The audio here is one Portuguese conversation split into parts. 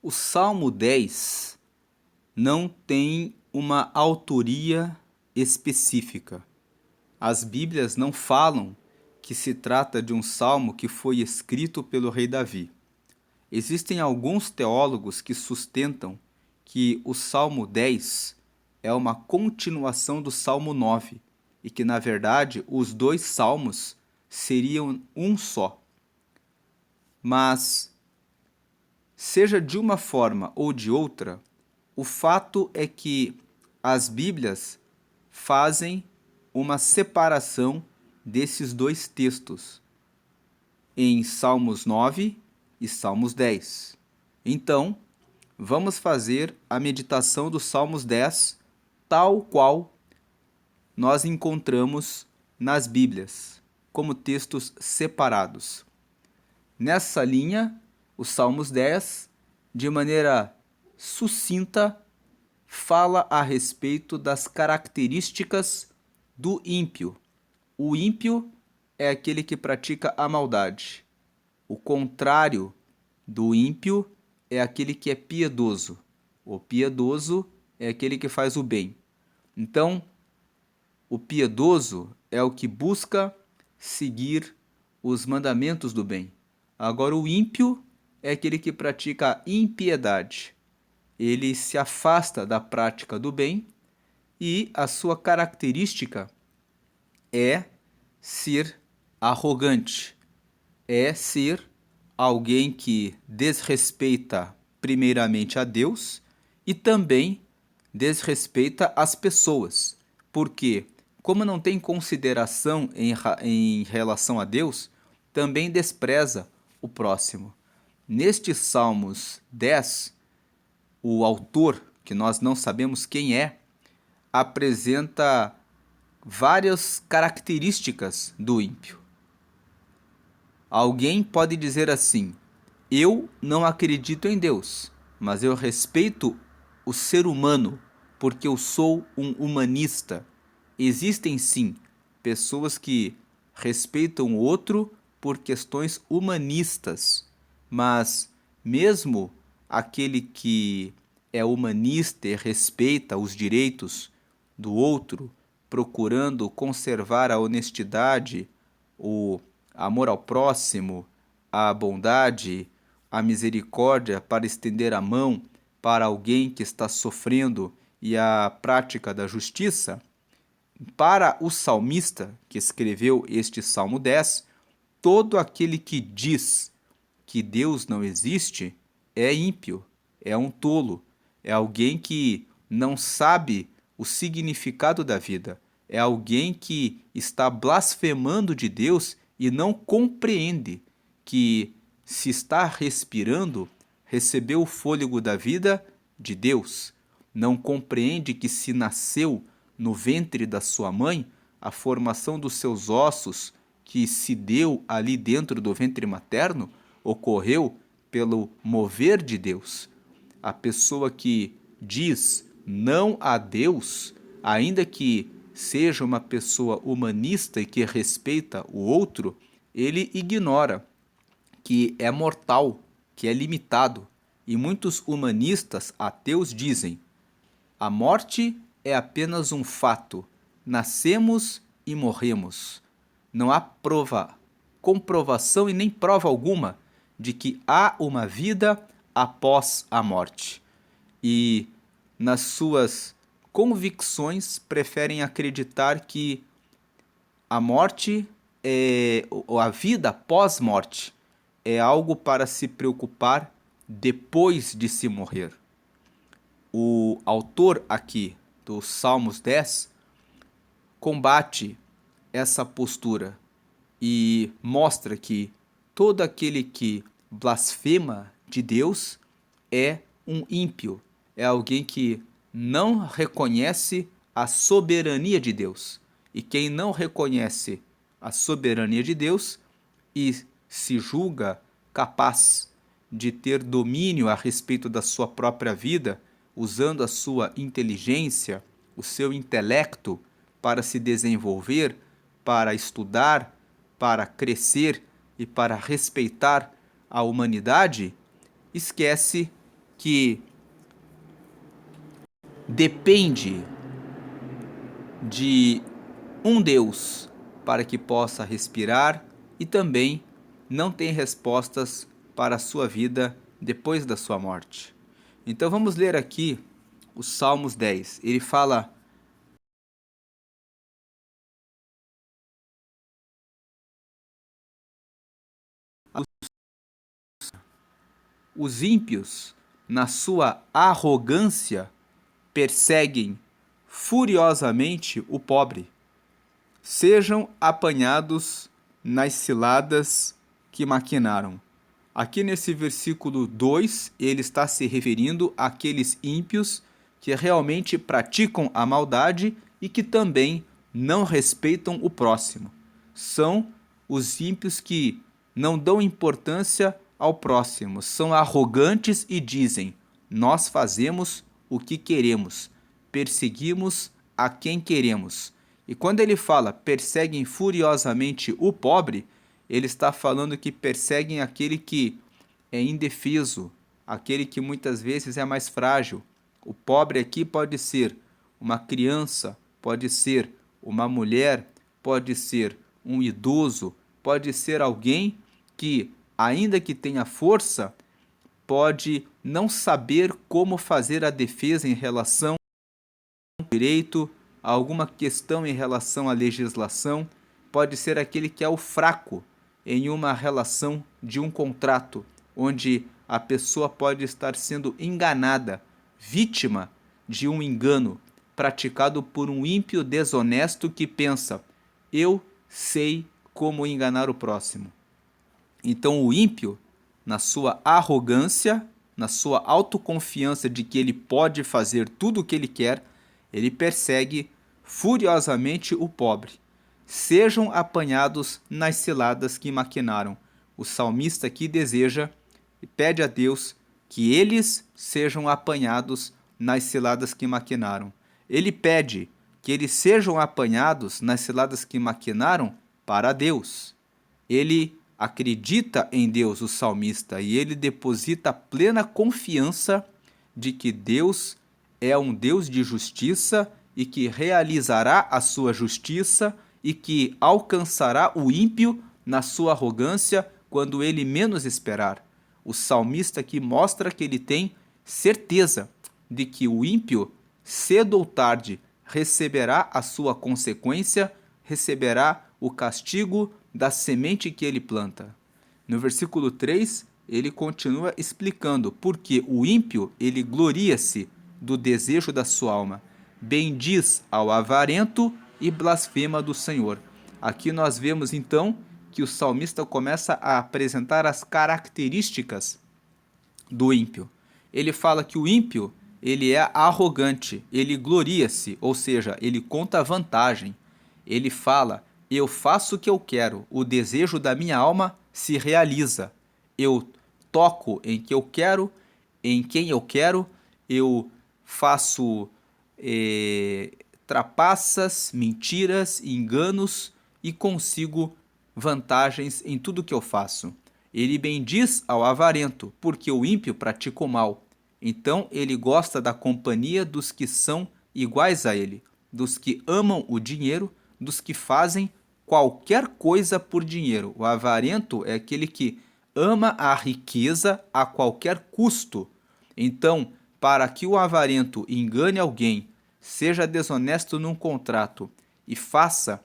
O Salmo 10 não tem uma autoria específica. As Bíblias não falam que se trata de um salmo que foi escrito pelo rei Davi. Existem alguns teólogos que sustentam que o Salmo 10 é uma continuação do Salmo 9 e que, na verdade, os dois salmos seriam um só. Mas, seja de uma forma ou de outra, o fato é que as Bíblias fazem uma separação desses dois textos em Salmos 9 e Salmos 10. Então, vamos fazer a meditação do Salmos 10 tal qual nós encontramos nas Bíblias, como textos separados. Nessa linha, o Salmos 10, de maneira sucinta, fala a respeito das características do ímpio. O ímpio é aquele que pratica a maldade. O contrário do ímpio é aquele que é piedoso. O piedoso é aquele que faz o bem. Então, o piedoso é o que busca seguir os mandamentos do bem. Agora, o ímpio é aquele que pratica a impiedade. Ele se afasta da prática do bem e a sua característica é ser arrogante, é ser alguém que desrespeita primeiramente a Deus e também desrespeita as pessoas. Porque, como não tem consideração em relação a Deus, também despreza o próximo. Neste Salmos 10, o autor, que nós não sabemos quem é, apresenta várias características do ímpio. Alguém pode dizer assim: eu não acredito em Deus, mas eu respeito o ser humano porque eu sou um humanista. Existem sim pessoas que respeitam o outro por questões humanistas, mas mesmo aquele que é humanista e respeita os direitos do outro, procurando conservar a honestidade, o amor ao próximo, a bondade, a misericórdia para estender a mão para alguém que está sofrendo e a prática da justiça, para o salmista que escreveu este Salmo 10, todo aquele que diz que Deus não existe é ímpio, é um tolo, é alguém que não sabe o significado da vida, é alguém que está blasfemando de Deus e não compreende que, se está respirando, recebeu o fôlego da vida de Deus. Não compreende que, se nasceu no ventre da sua mãe, a formação dos seus ossos, que se deu ali dentro do ventre materno, ocorreu pelo mover de Deus. A pessoa que diz não a Deus, ainda que seja uma pessoa humanista e que respeita o outro, ele ignora que é mortal, que é limitado. E muitos humanistas ateus dizem: a morte é apenas um fato. Nascemos e morremos. Não há comprovação e nem prova alguma de que há uma vida após a morte. E, nas suas convicções, preferem acreditar que a morte, ou a vida pós-morte, é algo para se preocupar depois de se morrer. O autor aqui do Salmos 10 combate essa postura e mostra que todo aquele que blasfema de Deus é um ímpio, é alguém que não reconhece a soberania de Deus. E quem não reconhece a soberania de Deus e se julga capaz de ter domínio a respeito da sua própria vida, usando a sua inteligência, o seu intelecto para se desenvolver, para estudar, para crescer e para respeitar a humanidade, esquece que depende de um Deus para que possa respirar e também não tem respostas para a sua vida depois da sua morte. Então vamos ler aqui os Salmos 10. Ele fala: os ímpios, na sua arrogância, perseguem furiosamente o pobre. Sejam apanhados nas ciladas que maquinaram. Aqui nesse versículo 2, ele está se referindo àqueles ímpios que realmente praticam a maldade e que também não respeitam o próximo. São os ímpios que não dão importância ao próximo, são arrogantes e dizem: nós fazemos o que queremos, perseguimos a quem queremos. E quando ele fala perseguem furiosamente o pobre, ele está falando que perseguem aquele que é indefeso, aquele que muitas vezes é mais frágil. O pobre aqui pode ser uma criança, pode ser uma mulher, pode ser um idoso, pode ser alguém que, ainda que tenha força, pode não saber como fazer a defesa em relação ao direito, a alguma questão em relação à legislação, pode ser aquele que é o fraco em uma relação de um contrato, onde a pessoa pode estar sendo enganada, vítima de um engano praticado por um ímpio desonesto que pensa: eu sei como enganar o próximo. Então o ímpio, na sua arrogância, na sua autoconfiança de que ele pode fazer tudo o que ele quer, ele persegue furiosamente o pobre. Sejam apanhados nas ciladas que maquinaram. O salmista aqui deseja e pede a Deus que eles sejam apanhados nas ciladas que maquinaram. Ele pede que eles sejam apanhados nas ciladas que maquinaram para Deus. Ele acredita em Deus, o salmista, e ele deposita plena confiança de que Deus é um Deus de justiça e que realizará a sua justiça e que alcançará o ímpio na sua arrogância quando ele menos esperar. O salmista aqui mostra que ele tem certeza de que o ímpio, cedo ou tarde, receberá a sua consequência, receberá o castigo da semente que ele planta. No versículo 3, ele continua explicando porque o ímpio, ele gloria-se do desejo da sua alma, bendiz ao avarento e blasfema do Senhor. Aqui nós vemos então que o salmista começa a apresentar as características do ímpio. Ele fala que o ímpio, ele é arrogante, ele gloria-se, ou seja, ele conta vantagem. Ele fala: eu faço o que eu quero, o desejo da minha alma se realiza. Eu toco em que eu quero, em quem eu quero, eu faço trapaças, mentiras, enganos e consigo vantagens em tudo que eu faço. Ele bendiz ao avarento, porque o ímpio pratica o mal. Então ele gosta da companhia dos que são iguais a ele, dos que amam o dinheiro, dos que fazem qualquer coisa por dinheiro. O avarento é aquele que ama a riqueza a qualquer custo. Então, para que o avarento engane alguém, seja desonesto num contrato e faça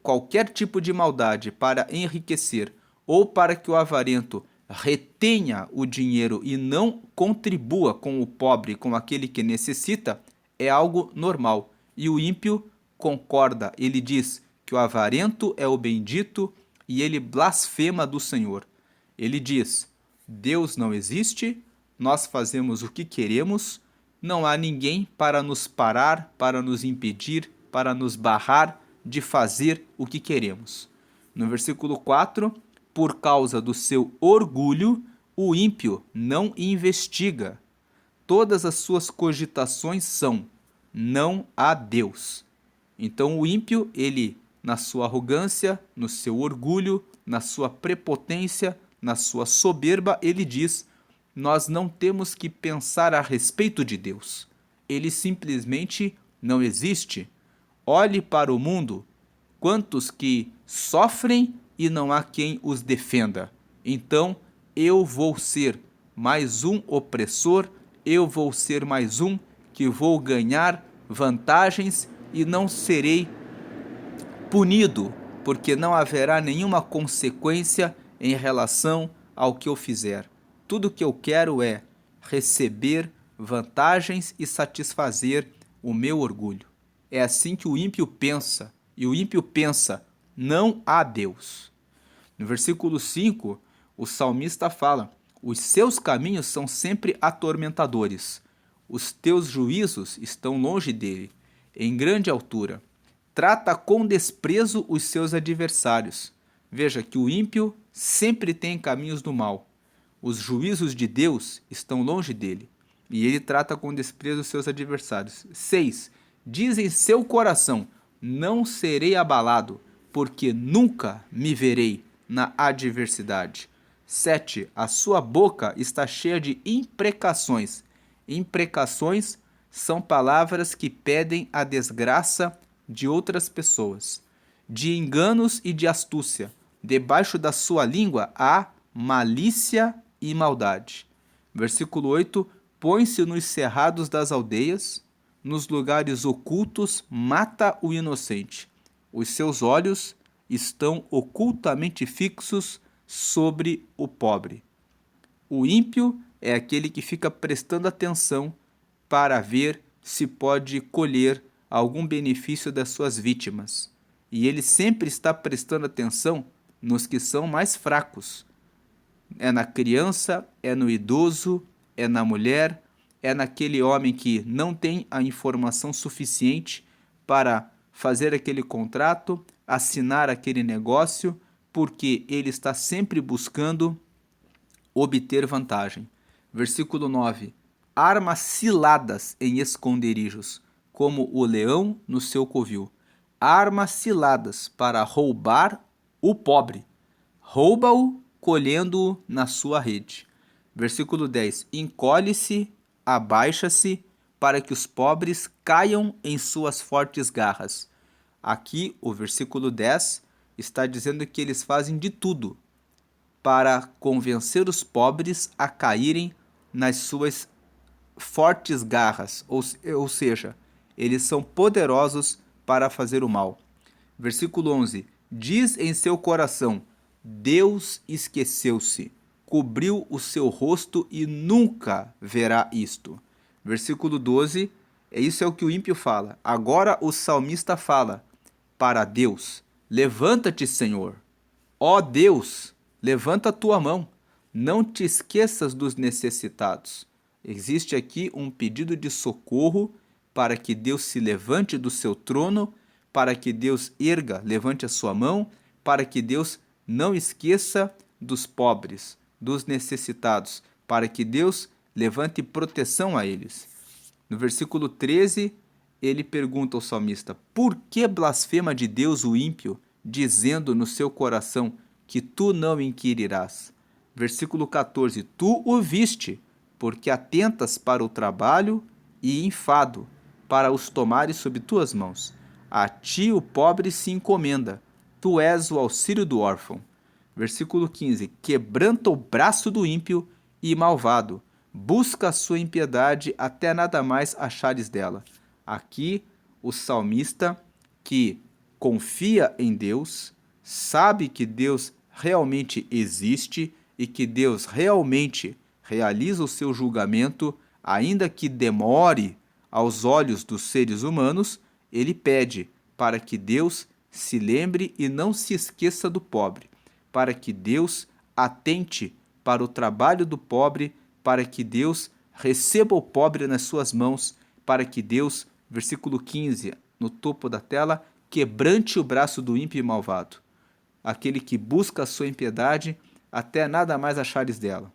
qualquer tipo de maldade para enriquecer, ou para que o avarento retenha o dinheiro e não contribua com o pobre, com aquele que necessita, é algo normal. E o ímpio concorda, ele diz que o avarento é o bendito e ele blasfema do Senhor. Ele diz: Deus não existe, nós fazemos o que queremos, não há ninguém para nos parar, para nos impedir, para nos barrar de fazer o que queremos. No versículo 4, por causa do seu orgulho, o ímpio não investiga. Todas as suas cogitações são: não há Deus. Então o ímpio, ele, na sua arrogância, no seu orgulho, na sua prepotência, na sua soberba, ele diz: nós não temos que pensar a respeito de Deus. Ele simplesmente não existe. Olhe para o mundo, quantos que sofrem e não há quem os defenda. Então, eu vou ser mais um opressor, eu vou ser mais um que vou ganhar vantagens e não serei punido, porque não haverá nenhuma consequência em relação ao que eu fizer. Tudo que eu quero é receber vantagens e satisfazer o meu orgulho. É assim que o ímpio pensa, e o ímpio pensa: não há Deus. No versículo 5, o salmista fala: os seus caminhos são sempre atormentadores, os teus juízos estão longe dele, em grande altura. Trata com desprezo os seus adversários. Veja que o ímpio sempre tem caminhos do mal. Os juízos de Deus estão longe dele, e ele trata com desprezo os seus adversários. 6. Diz em seu coração: não serei abalado, porque nunca me verei na adversidade. 7. A sua boca está cheia de imprecações. Imprecações são palavras que pedem a desgraça de outras pessoas, de enganos e de astúcia. Debaixo da sua língua há malícia e maldade. Versículo 8: põe-se nos cerrados das aldeias, nos lugares ocultos mata o inocente. Os seus olhos estão ocultamente fixos sobre o pobre. O ímpio é aquele que fica prestando atenção para ver se pode colher algum benefício das suas vítimas. E ele sempre está prestando atenção nos que são mais fracos. É na criança, é no idoso, é na mulher, é naquele homem que não tem a informação suficiente para fazer aquele contrato, assinar aquele negócio, porque ele está sempre buscando obter vantagem. Versículo 9. Arma ciladas em esconderijos, como o leão no seu covil. Arma ciladas para roubar o pobre. Rouba-o, colhendo-o na sua rede. Versículo 10. Encolhe-se, abaixa-se, para que os pobres caiam em suas fortes garras. Aqui, o versículo 10 está dizendo que eles fazem de tudo para convencer os pobres a caírem nas suas fortes garras, ou seja, eles são poderosos para fazer o mal. Versículo 11: diz em seu coração: Deus esqueceu-se, cobriu o seu rosto e nunca verá isto. Versículo 12: isso é o que o ímpio fala. Agora o salmista fala para Deus: levanta-te, Senhor. Ó Deus, levanta a tua mão. Não te esqueças dos necessitados. Existe aqui um pedido de socorro para que Deus se levante do seu trono, para que Deus levante a sua mão, para que Deus não esqueça dos pobres, dos necessitados, para que Deus levante proteção a eles. No versículo 13, ele pergunta ao salmista: por que blasfema de Deus o ímpio, dizendo no seu coração que tu não inquirirás? Versículo 14, tu o viste, porque atentas para o trabalho e enfado, para os tomares sob tuas mãos. A ti o pobre se encomenda, tu és o auxílio do órfão. Versículo 15, quebranta o braço do ímpio e malvado, busca a sua impiedade até nada mais achares dela. Aqui, o salmista, que confia em Deus, sabe que Deus realmente existe e que Deus realmente realiza o seu julgamento, ainda que demore aos olhos dos seres humanos, ele pede para que Deus se lembre e não se esqueça do pobre, para que Deus atente para o trabalho do pobre, para que Deus receba o pobre nas suas mãos, para que Deus, versículo 15, no topo da tela, quebrante o braço do ímpio e malvado, aquele que busca a sua impiedade até nada mais achares dela.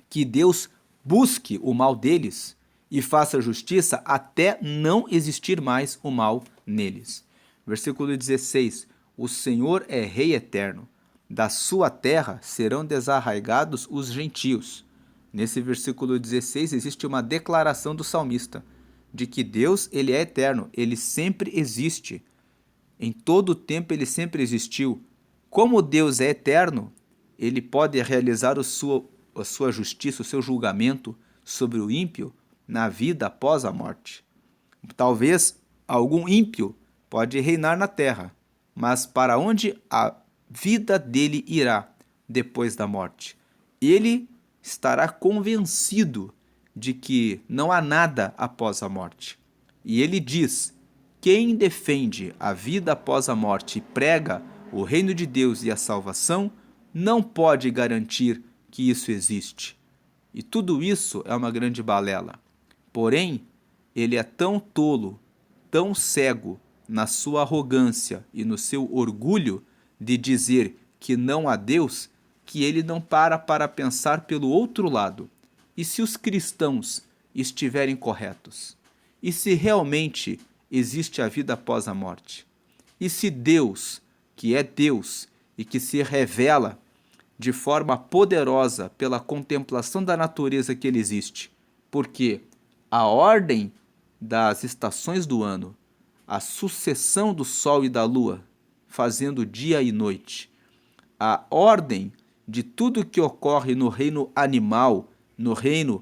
Que Deus busque o mal deles e faça justiça até não existir mais o mal neles. Versículo 16, o Senhor é Rei eterno, da sua terra serão desarraigados os gentios. Nesse versículo 16 existe uma declaração do salmista de que Deus, ele é eterno, ele sempre existe. Em todo o tempo ele sempre existiu. Como Deus é eterno, ele pode realizar a sua justiça, o seu julgamento sobre o ímpio na vida após a morte. Talvez algum ímpio pode reinar na terra, mas para onde a vida dele irá depois da morte? Ele estará convencido de que não há nada após a morte. E ele diz: quem defende a vida após a morte e prega o reino de Deus e a salvação, não pode garantir que isso existe. E tudo isso é uma grande balela. Porém, ele é tão tolo, tão cego na sua arrogância e no seu orgulho de dizer que não há Deus, que ele não para pensar pelo outro lado. E se os cristãos estiverem corretos? E se realmente existe a vida após a morte? E se Deus, que é Deus e que se revela de forma poderosa pela contemplação da natureza que ele existe, porque a ordem das estações do ano, a sucessão do sol e da lua, fazendo dia e noite, a ordem de tudo que ocorre no reino animal, no reino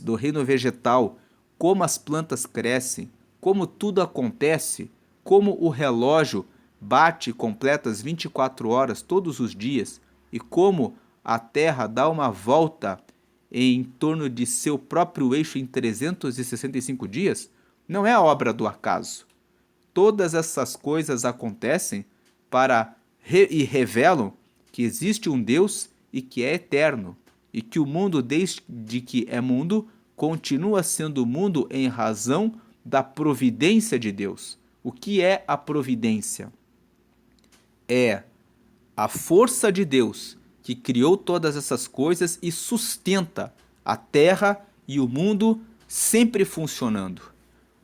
do reino vegetal, como as plantas crescem, como tudo acontece, como o relógio bate e completa as 24 horas todos os dias e como a Terra dá uma volta em torno de seu próprio eixo em 365 dias, não é a obra do acaso. Todas essas coisas acontecem e revelam que existe um Deus e que é eterno, e que o mundo, desde que é mundo, continua sendo mundo em razão da providência de Deus. O que é a providência? É a força de Deus que criou todas essas coisas e sustenta a terra e o mundo sempre funcionando.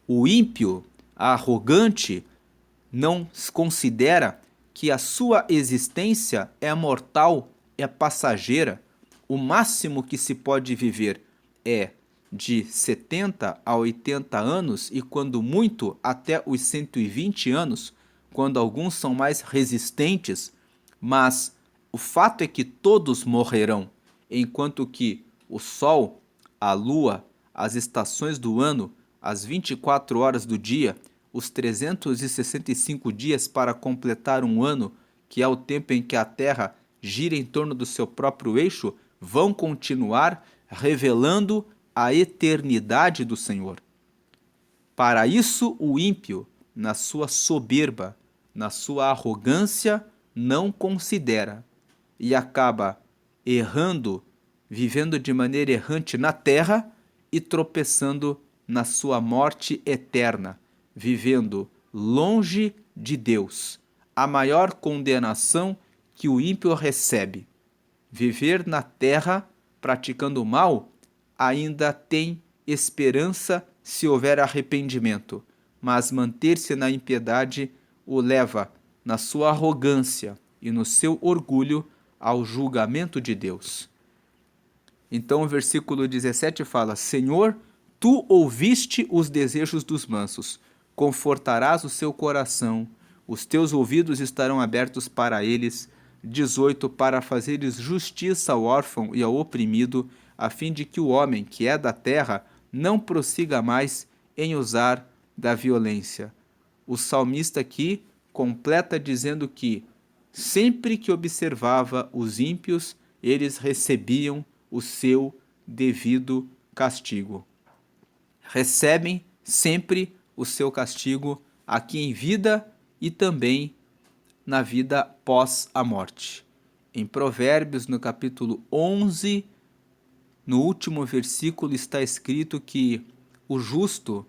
O ímpio, arrogante, não considera que a sua existência é mortal, é passageira. O máximo que se pode viver é de 70 a 80 anos e, quando muito, até os 120 anos, quando alguns são mais resistentes, mas o fato é que todos morrerão, enquanto que o Sol, a Lua, as estações do ano, as 24 horas do dia, os 365 dias para completar um ano, que é o tempo em que a Terra gira em torno do seu próprio eixo, vão continuar revelando a eternidade do Senhor. Para isso, o ímpio, na sua soberba, na sua arrogância, não considera e acaba errando, vivendo de maneira errante na terra e tropeçando na sua morte eterna, vivendo longe de Deus. A maior condenação que o ímpio recebe. Viver na terra praticando o mal ainda tem esperança se houver arrependimento, mas manter-se na impiedade o leva, na sua arrogância e no seu orgulho, ao julgamento de Deus. Então o versículo 17 fala: Senhor, tu ouviste os desejos dos mansos, confortarás o seu coração, os teus ouvidos estarão abertos para eles. 18, para fazeres justiça ao órfão e ao oprimido, a fim de que o homem que é da terra não prossiga mais em usar da violência. O salmista aqui completa dizendo que sempre que observava os ímpios, eles recebiam o seu devido castigo. Recebem sempre o seu castigo aqui em vida e também na vida pós a morte. Em Provérbios, no capítulo 11, no último versículo, está escrito que o justo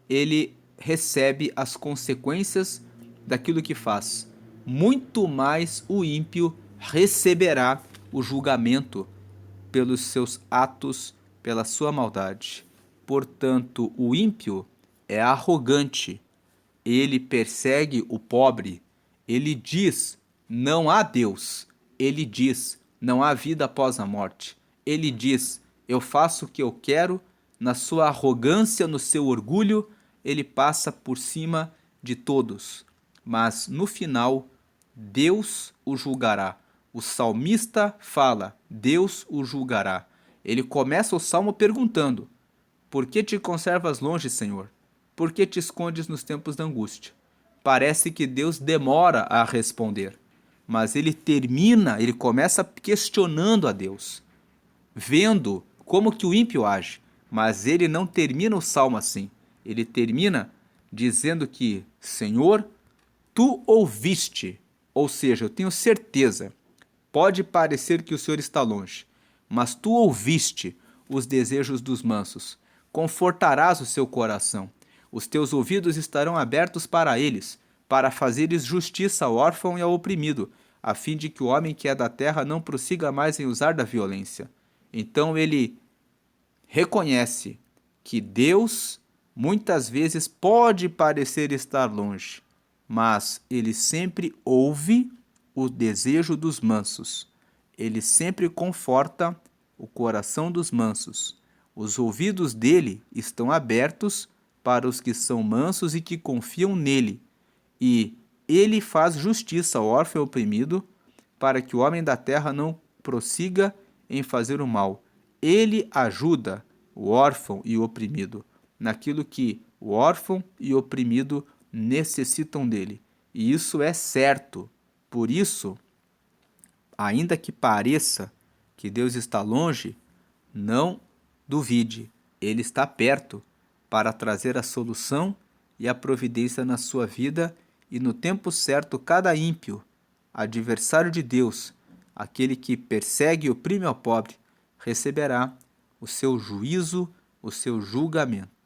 ele recebe as consequências daquilo que faz. Muito mais o ímpio receberá o julgamento pelos seus atos, pela sua maldade. Portanto, o ímpio é arrogante, ele persegue o pobre, ele diz: não há Deus, ele diz: não há vida após a morte. Ele diz: eu faço o que eu quero. Na sua arrogância, no seu orgulho, ele passa por cima de todos. Mas no final, Deus o julgará. O salmista fala: Deus o julgará. Ele começa o salmo perguntando: por que te conservas longe, Senhor? Por que te escondes nos tempos da angústia? Parece que Deus demora a responder, mas ele começa questionando a Deus, vendo como que o ímpio age, mas ele não termina o salmo assim. Ele termina dizendo que, Senhor, tu ouviste, ou seja, eu tenho certeza, pode parecer que o Senhor está longe, mas tu ouviste os desejos dos mansos, confortarás o seu coração, os teus ouvidos estarão abertos para eles, para fazeres justiça ao órfão e ao oprimido, a fim de que o homem que é da terra não prossiga mais em usar da violência. Então ele reconhece que Deus muitas vezes pode parecer estar longe, mas ele sempre ouve o desejo dos mansos. Ele sempre conforta o coração dos mansos. Os ouvidos dele estão abertos para os que são mansos e que confiam nele. E ele faz justiça ao órfão oprimido, para que o homem da terra não prossiga em fazer o mal. Ele ajuda o órfão e o oprimido naquilo que o órfão e o oprimido necessitam dele. E isso é certo. Por isso, ainda que pareça que Deus está longe, não duvide, Ele está perto para trazer a solução e a providência na sua vida, e no tempo certo cada ímpio, adversário de Deus, aquele que persegue e oprime ao pobre, receberá o seu juízo, o seu julgamento.